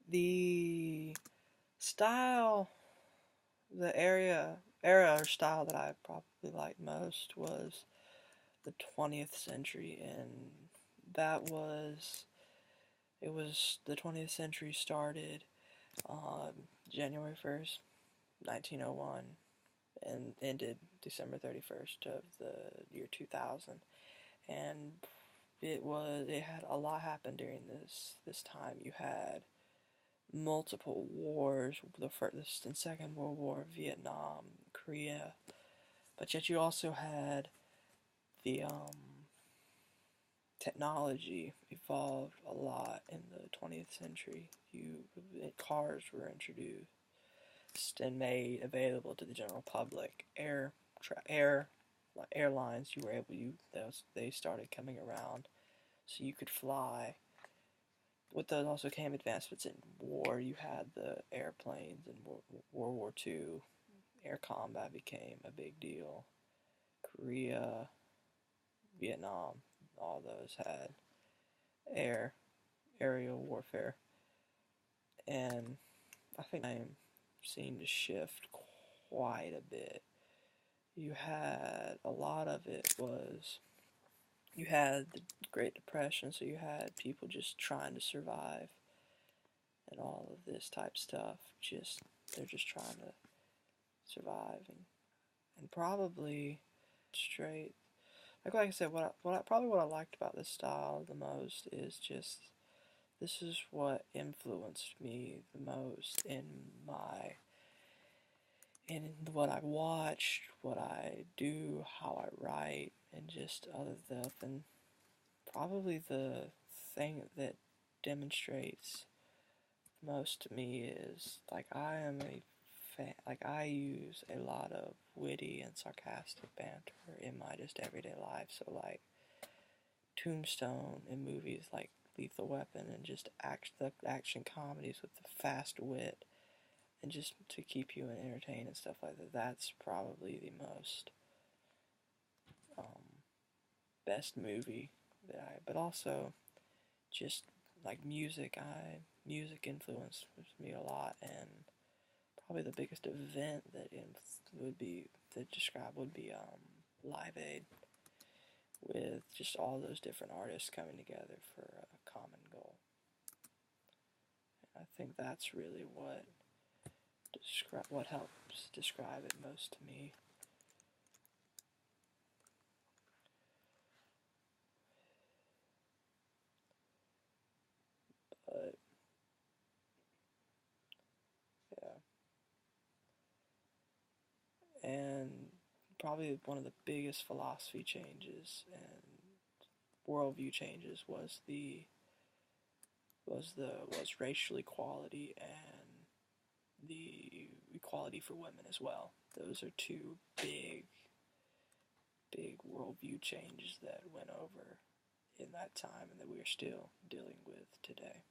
The style, the era or style that I probably liked most was the 20th century, and that was, it was, the 20th century started January 1st, 1901, and ended December 31st of the year 2000. And it had a lot happen during this time. You had multiple wars, the First and Second World War, Vietnam, Korea, but yet you also had the technology evolved a lot in the 20th century. Cars were introduced and made available to the general public. Airlines, they started coming around, so you could fly. With those also came advancements in war. You had the airplanes in World War II. Air combat became a big deal. Korea, Vietnam, all those had aerial warfare. And I think I'm seeing to shift quite a bit. You had a lot of it was, you had the Great Depression, so you had people just trying to survive and all of this type stuff. They're just trying to survive, and probably straight. Like I said, what I liked about this style the most is just, this is what influenced me the most in what I watch, what I do, how I write, and just other stuff. And probably the thing that demonstrates most to me is, like, I am a fan, like, I use a lot of witty and sarcastic banter in my just everyday life. So, like, Tombstone in movies like Lethal Weapon, and just the action comedies with the fast wit, and just to keep you entertained and stuff like that. That's probably the most best movie that but also just like music. Music influenced me a lot, and probably the biggest event that would be Live Aid, with just all those different artists coming together for a common goal. And I think that's really what helps describe it most to me. But yeah, and probably one of the biggest philosophy changes and worldview changes was racial equality and the equality for women as well. Those are two big worldview changes that went over in that time and that we are still dealing with today.